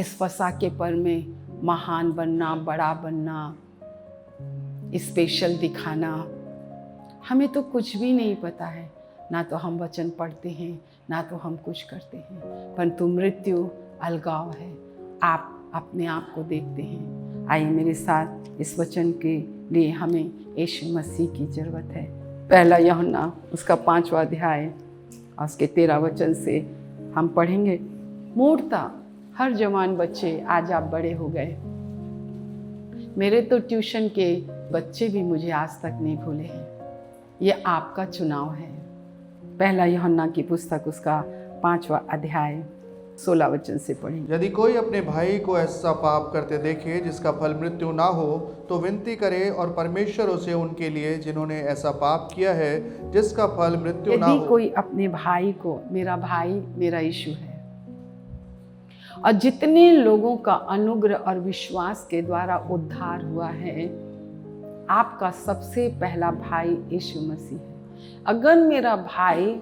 इस फंसा के पर में महान बनना, बड़ा बनना, स्पेशल दिखाना, हमें तो कुछ भी नहीं पता है। ना तो हम वचन पढ़ते हैं, ना तो हम कुछ करते हैं, परंतु मृत्यु अलगाव है। आप अपने आप को देखते हैं। आइए मेरे साथ इस वचन के लिए हमें यीशु मसीह की ज़रूरत है। पहला यूहन्ना उसका 5वां अध्याय और उसके 13 वचन से हम पढ़ेंगे। मूर्ता हर जवान बच्चे, आज आप बड़े हो गए। मेरे तो ट्यूशन के बच्चे भी मुझे आज तक नहीं भूले हैं। ये आपका चुनाव है। पहला यूहन्ना की पुस्तक उसका 5वां अध्याय 16 वचन से पढ़ेंगे। यदि कोई अपने भाई को ऐसा पाप करते देखे जिसका फल मृत्यु ना हो, तो विनती करे और परमेश्वर उसे उनके लिए जिन्होंने ऐसा पाप किया है जिसका फल मृत्यु ना हो। यदि कोई अपने भाई को, मेरा भाई मेरा यीशु है, और जितने लोगों का अनुग्रह और विश्वास के द्वारा उद्धार हुआ है, आपका सबसे पहला भाई यीशु मसीह है। अगर मेरा भाई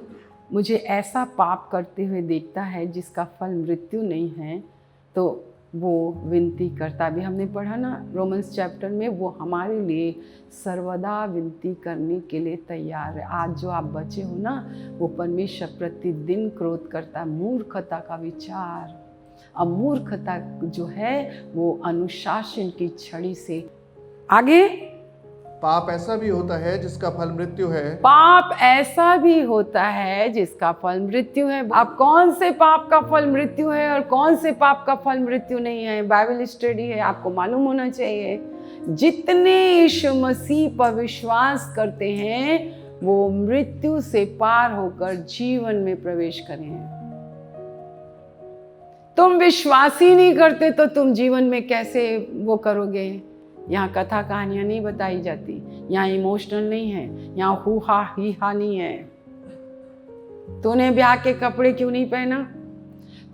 मुझे ऐसा पाप करते हुए देखता है जिसका फल मृत्यु नहीं है, तो वो विनती करता भी, हमने पढ़ा ना रोमन्स चैप्टर में, वो हमारे लिए सर्वदा विनती करने के लिए तैयार है। आज जो आप बचे हो ना, वो परमेश्वर प्रतिदिन क्रोध करता है मूर्खता का विचार। अब मूर्खता जो है वो अनुशासन की छड़ी से आगे। पाप ऐसा भी होता है जिसका फल मृत्यु है। पाप ऐसा भी होता है जिसका फल मृत्यु है। अब कौन से पाप का फल मृत्यु है और कौन से पाप का फल मृत्यु नहीं है, बाइबल स्टडी है, आपको मालूम होना चाहिए। जितने यीशु मसीह पर विश्वास करते हैं वो मृत्यु से पार होकर जीवन में प्रवेश करें हैं। तुम विश्वास ही नहीं करते तो तुम जीवन में कैसे वो करोगे। यहाँ कथा कहानियाँ नहीं बताई जाती, यहाँ इमोशनल नहीं है, यहाँ हू हा ही हा नहीं है। तूने ब्याह के कपड़े क्यों नहीं पहना?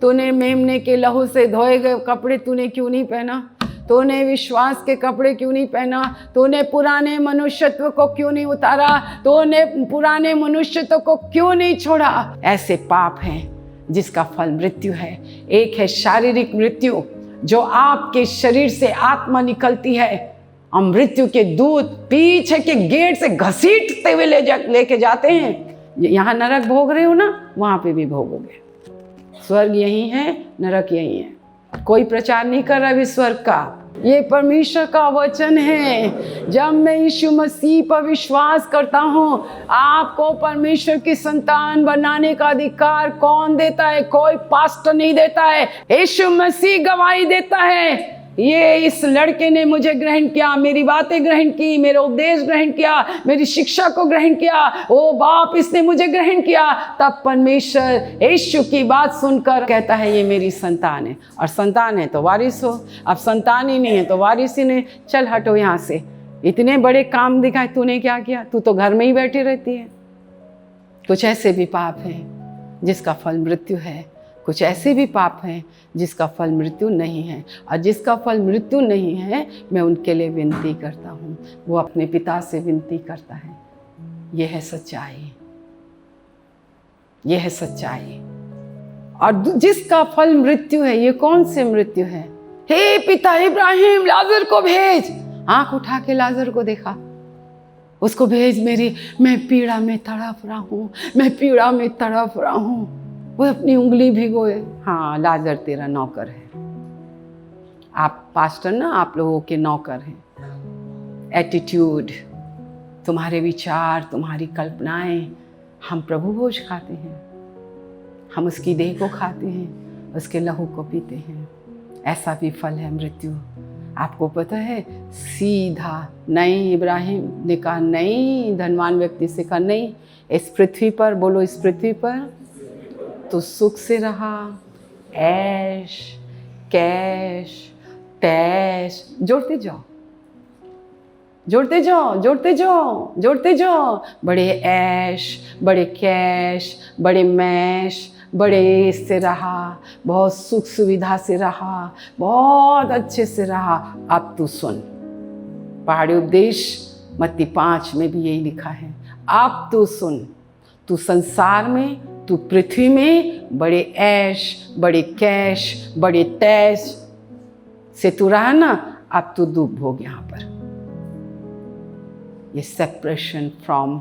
तूने मेमने के लहू से धोए गए कपड़े तूने क्यों नहीं पहना? तूने विश्वास के कपड़े क्यों नहीं पहना? तूने पुराने मनुष्यत्व को क्यों नहीं उतारा? तूने पुराने मनुष्यत्व को क्यों नहीं छोड़ा? ऐसे पाप हैं जिसका फल मृत्यु है। एक है शारीरिक मृत्यु, जो आपके शरीर से आत्मा निकलती है और मृत्यु के दूत पीछे के गेट से घसीटते हुए लेके जाते हैं। यहाँ नरक भोग रहे हो ना, वहाँ पे भी भोगोगे। स्वर्ग यही है, नरक यही है। कोई प्रचार नहीं कर रहा अभी स्वर्ग का, ये परमेश्वर का वचन है। जब मैं यीशु मसीह पर विश्वास करता हूँ, आपको परमेश्वर की संतान बनाने का अधिकार कौन देता है? कोई पास्टर नहीं देता है, यीशु मसीह गवाही देता है। ये इस लड़के ने मुझे ग्रहण किया, मेरी बातें ग्रहण की, मेरा उपदेश ग्रहण किया, मेरी शिक्षा को ग्रहण किया, ओ बाप इसने मुझे ग्रहण किया। तब परमेश्वर यीशु की बात सुनकर कहता है ये मेरी संतान है। और संतान है तो वारिस हो। अब संतान ही नहीं है तो वारिस ही नहीं। चल हटो यहाँ से, इतने बड़े काम दिखाए, तूने क्या किया? तू तो घर में ही बैठी रहती है। कुछ ऐसे भी पाप हैं जिसका फल मृत्यु है, कुछ ऐसे भी पाप हैं जिसका फल मृत्यु नहीं है। और जिसका फल मृत्यु नहीं है, मैं उनके लिए विनती करता हूँ। वो अपने पिता से विनती करता है। ये है सच्चाई, ये है सच्चाई। और जिसका फल मृत्यु है, ये कौन से मृत्यु है? हे पिता इब्राहिम, लाजर को भेज। आंख उठा के लाजर को देखा, उसको भेज, मैं पीड़ा में तड़प रहा हूँ, मैं पीड़ा में तड़प रहा हूँ। वो अपनी उंगली भिगोए। हाँ, लाजर तेरा नौकर है। आप पास्टर ना, आप लोगों के नौकर हैं। एटीट्यूड, तुम्हारे विचार, तुम्हारी कल्पनाएं, हम प्रभु भोज खाते हैं, हम उसकी देह को खाते हैं, उसके लहू को पीते हैं। ऐसा भी फल है मृत्यु। आपको पता है, सीधा नहीं। इब्राहिम ने कहा नहीं, धनवान व्यक्ति से कहा नहीं, इस पृथ्वी पर, बोलो इस पृथ्वी पर तो सुख से रहा, ऐश कैश तैश, जोड़ते जाओ, जोड़ते जाओ, जोड़ते जाओ, जोड़ते जाओ। बड़े ऐश, बड़े कैश, बड़े मैश, बड़े से रहा, बहुत सुख सुविधा से रहा, बहुत अच्छे से रहा। अब तू सुन, पहाड़ी उपदेश मत्ती 5 में भी यही लिखा है। अब तू सुन, तू संसार में तू पृथ्वी में बड़े ऐश, बड़े कैश, बड़े तैश से तू रहा ना, अब तू दुख भोग यहाँ पर। ये सेपरेशन फ्रॉम,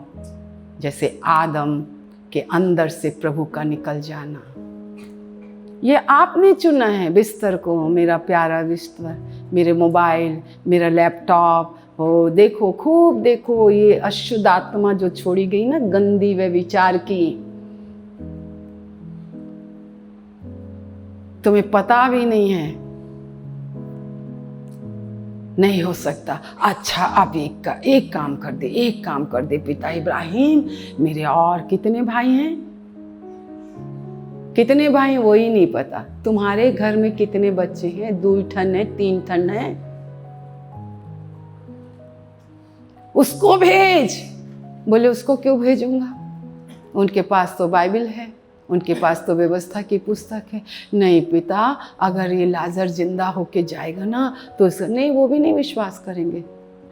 जैसे आदम के अंदर से प्रभु का निकल जाना, ये आपने चुना है बिस्तर को, मेरा प्यारा बिस्तर, मेरे मोबाइल, मेरा लैपटॉप, हो देखो, खूब देखो, ये अशुद्ध आत्मा जो छोड़ी गई ना, गंदी व विचार की, तुम्हें पता भी नहीं है, नहीं हो सकता। अच्छा अब एक काम कर दे, एक काम कर दे पिता इब्राहिम, मेरे और कितने भाई हैं, कितने भाई वो ही नहीं पता। तुम्हारे घर में कितने बच्चे हैं, 2 ठन है, 3 ठन है, उसको भेज। बोले उसको क्यों भेजूंगा, उनके पास तो बाइबल है, उनके पास तो व्यवस्था की पुस्तक है। नहीं पिता, अगर ये लाजर जिंदा होके जाएगा ना तो नहीं, वो भी नहीं विश्वास करेंगे।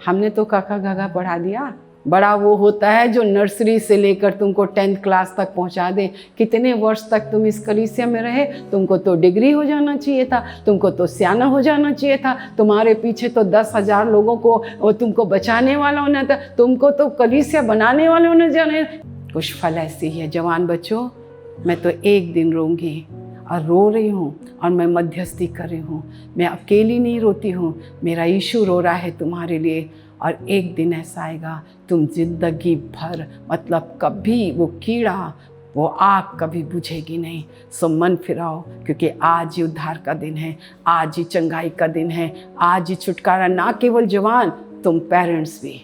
हमने तो काका गागा पढ़ा दिया, बड़ा वो होता है जो नर्सरी से लेकर तुमको 10th क्लास तक पहुंचा दे। कितने वर्ष तक तुम इस कलीसिया में रहे, तुमको तो डिग्री हो जाना चाहिए था, तुमको तो सियाना हो जाना चाहिए था, तुम्हारे पीछे तो 10,000 लोगों को वो तुमको बचाने वाला होना था, तुमको तो कलीसिया बनाने वाले होने जाने। कुछ फल ऐसी है जवान बच्चों, मैं तो एक दिन रोऊंगी और रो रही हूँ और मैं मध्यस्थी कर रही हूँ, मैं अकेली नहीं रोती हूँ, मेरा यीशु रो रहा है तुम्हारे लिए। और एक दिन ऐसा आएगा तुम जिंदगी भर, मतलब कभी वो कीड़ा, वो आग कभी बुझेगी नहीं। सो मन फिराओ, क्योंकि आज ही उद्धार का दिन है, आज ही चंगाई का दिन है, आज ही छुटकारा। ना केवल जवान, तुम पेरेंट्स भी।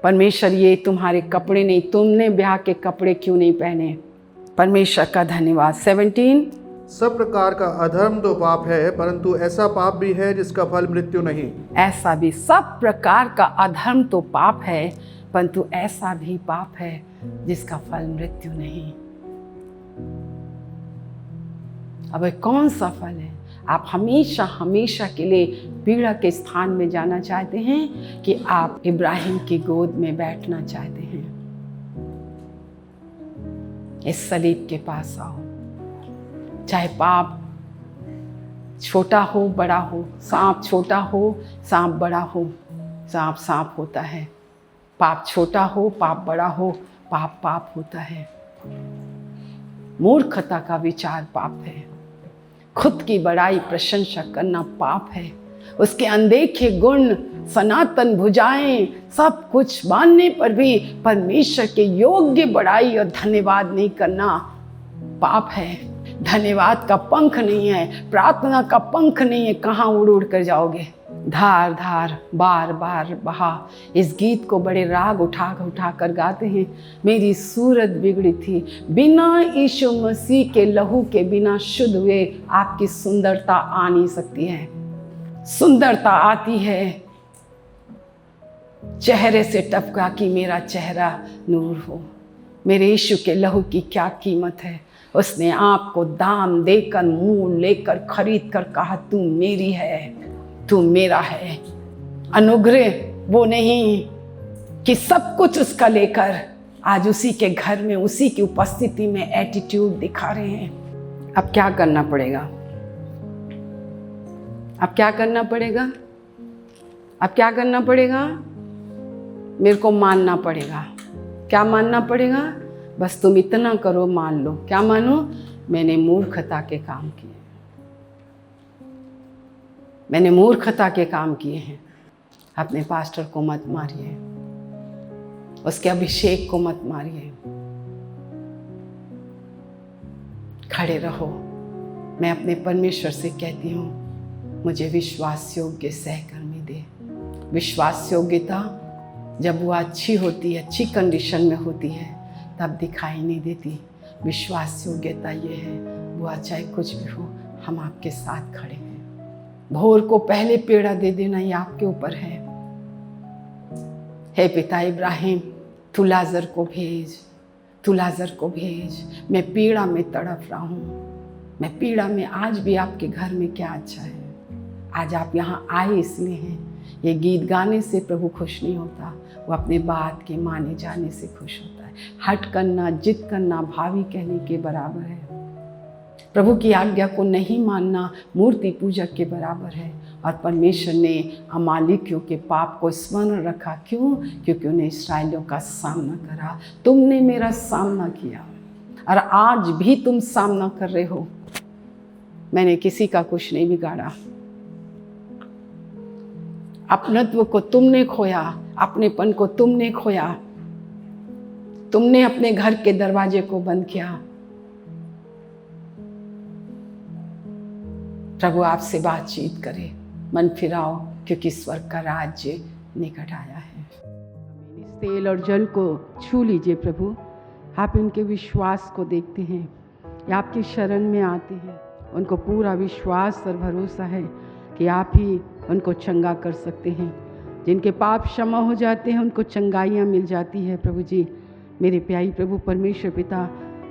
परमेश्वर ये तुम्हारे कपड़े नहीं, तुमने ब्याह के कपड़े क्यों नहीं पहने। परमेश्वर का धन्यवाद। 17 सब प्रकार का अधर्म तो पाप है, परंतु ऐसा पाप भी है जिसका फल मृत्यु नहीं। ऐसा भी, सब प्रकार का अधर्म तो पाप है, परंतु ऐसा भी पाप है जिसका फल मृत्यु नहीं। अब कौन सा फल है। आप हमेशा हमेशा के लिए पीड़ा के स्थान में जाना चाहते हैं कि आप इब्राहिम की गोद में बैठना चाहते हैं। इस सलीब के पास आओ। चाहे पाप छोटा हो बड़ा हो, सांप छोटा हो सांप बड़ा हो, सांप सांप होता है। पाप छोटा हो पाप बड़ा हो, पाप पाप होता है। मूर्खता का विचार पाप है। खुद की बड़ाई प्रशंसा करना पाप है। उसके अनदेखे गुण, सनातन भुजाएं, सब कुछ मानने पर भी परमेश्वर के योग्य बड़ाई और धन्यवाद नहीं करना पाप है। धन्यवाद का पंख नहीं है, प्रार्थना का पंख नहीं है, कहाँ उड़ उड़ कर जाओगे। धार धार बार बार बहा। इस गीत को बड़े राग उठा कर गाते हैं। मेरी सूरत बिगड़ी थी, बिना यीशु मसीह के लहू के बिना शुद्ध हुए आपकी सुंदरता आ नहीं सकती है। सुंदरता आती है चेहरे से टपका कि मेरा चेहरा नूर हो। मेरे यीशु के लहू की क्या कीमत है। उसने आपको दाम देकर, मूल लेकर, खरीद कर कहा तू मेरी है, तू मेरा है। अनुग्रह वो नहीं कि सब कुछ उसका लेकर आज उसी के घर में, उसी की उपस्थिति में एटीट्यूड दिखा रहे हैं। अब क्या करना पड़ेगा, अब क्या करना पड़ेगा, अब क्या करना पड़ेगा। मेरे को मानना पड़ेगा। क्या मानना पड़ेगा। बस तुम इतना करो, मान लो। क्या मानो। मैंने मूर्खता के काम किए, मैंने मूर्खता के काम किए हैं। अपने पास्टर को मत मारिए, उसके अभिषेक को मत मारिए। खड़े रहो। मैं अपने परमेश्वर से कहती हूँ, मुझे विश्वास योग्य सहकर्मी दे। विश्वास योग्यता जब वो अच्छी होती है, अच्छी कंडीशन में होती है, तब दिखाई नहीं देती। विश्वास योग्यता ये है, वो चाहे कुछ भी हो, हम आपके साथ खड़े हैं। भोर को पहले पेड़ा दे देना ये आपके ऊपर है। हे पिता इब्राहिम, तू लाजर को भेज, तू लाजर को भेज। मैं पीड़ा में तड़प रहा हूँ। मैं पीड़ा में, आज भी आपके घर में क्या अच्छा है। आज आप यहाँ आए इसलिए हैं। ये गीत गाने से प्रभु खुश नहीं होता, वो अपने बात के माने जाने से खुश होता है। है। हट करना, जिद करना भावी कहने के बराबर है। प्रभु की आज्ञा को नहीं मानना मूर्ति पूजक के बराबर है। और परमेश्वर ने अमालिकियों के पाप को स्मरण रखा। क्यों? क्योंकि उन्हें इस्राएलियों का सामना करा। तुमने मेरा सामना किया और आज भी तुम सामना कर रहे हो। मैंने किसी का कुछ नहीं बिगाड़ा। अपनत्व को तुमने खोया, अपनेपन को तुमने खोया, तुमने अपने घर के दरवाजे को बंद किया। प्रभु आपसे बातचीत करे, मन फिराओ, क्योंकि स्वर्ग का राज्य निकट आया है। इस तेल और जल को छू लीजिए प्रभु। आप इनके विश्वास को देखते हैं, ये आपकी शरण में आते हैं। उनको पूरा विश्वास और भरोसा है कि आप ही उनको चंगा कर सकते हैं। जिनके पाप क्षमा हो जाते हैं उनको चंगाइयाँ मिल जाती है। प्रभु जी, मेरे प्यारी प्रभु परमेश्वर पिता,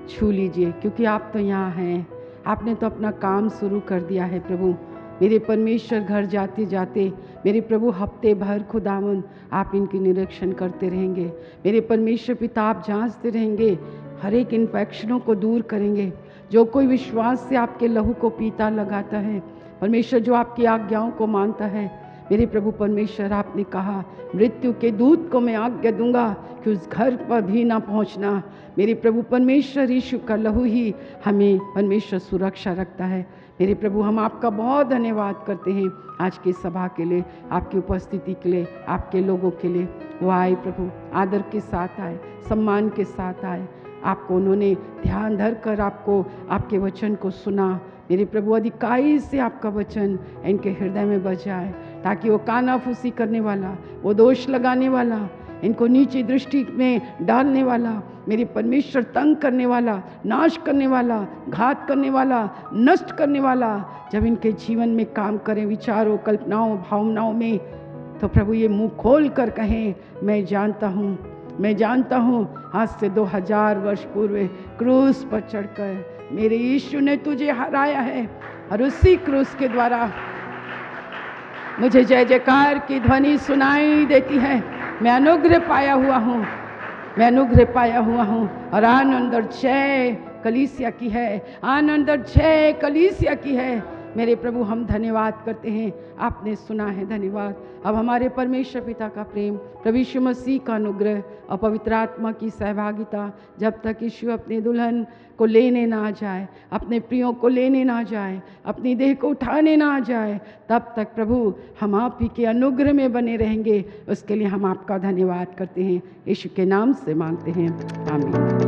छू लीजिए, क्योंकि आप तो यहाँ हैं। आपने तो अपना काम शुरू कर दिया है प्रभु। मेरे परमेश्वर, घर जाते जाते मेरे प्रभु हफ्ते भर खुदावन आप इनकी निरीक्षण करते रहेंगे। मेरे परमेश्वर पिता, आप जांचते रहेंगे, हर एक इन्फेक्शनों को दूर करेंगे। जो कोई विश्वास से आपके लहू को पीता लगाता है परमेश्वर, जो आपकी आज्ञाओं को मानता है, मेरे प्रभु परमेश्वर, आपने कहा मृत्यु के दूत को मैं आज्ञा दूंगा कि उस घर पर भी ना पहुंचना। मेरे प्रभु परमेश्वर, यीशु का लहू ही हमें परमेश्वर सुरक्षा रखता है। मेरे प्रभु, हम आपका बहुत धन्यवाद करते हैं आज की सभा के लिए, आपकी उपस्थिति के लिए, आपके लोगों के लिए। वो आए प्रभु, आदर के साथ आए, सम्मान के साथ आए। आपको उन्होंने ध्यान धर कर आपको आपके वचन को सुना। मेरे प्रभु, अधिकाई से आपका वचन इनके हृदय में बच जाए, ताकि वो कानाफूसी करने वाला, वो दोष लगाने वाला, इनको नीची दृष्टि में डालने वाला, मेरे परमेश्वर तंग करने वाला, नाश करने वाला, घात करने वाला, नष्ट करने वाला, जब इनके जीवन में काम करें, विचारों, कल्पनाओं, भावनाओं में, तो प्रभु ये मुंह खोल कर कहें, मैं जानता हूँ आज से 2000 वर्ष पूर्व क्रूस पर चढ़कर मेरे यीशु ने तुझे हराया है, और उसी क्रूस के द्वारा मुझे जय जयकार की ध्वनि सुनाई देती है। मैं अनुग्रह पाया हुआ हूँ, और आनंद और जय कलीसिया की है, आनंद और जय कलीसिया की है। मेरे प्रभु, हम धन्यवाद करते हैं, आपने सुना है, धन्यवाद। अब हमारे परमेश्वर पिता का प्रेम, प्रभु यीशु मसीह का अनुग्रह और पवित्र आत्मा की सहभागिता, जब तक यीशु अपने दुल्हन को लेने ना जाए, अपने प्रियों को लेने ना जाए, अपनी देह को उठाने ना जाए, तब तक प्रभु हम आप ही के अनुग्रह में बने रहेंगे। उसके लिए हम आपका धन्यवाद करते हैं, यीशु के नाम से मांगते हैं, आमीन।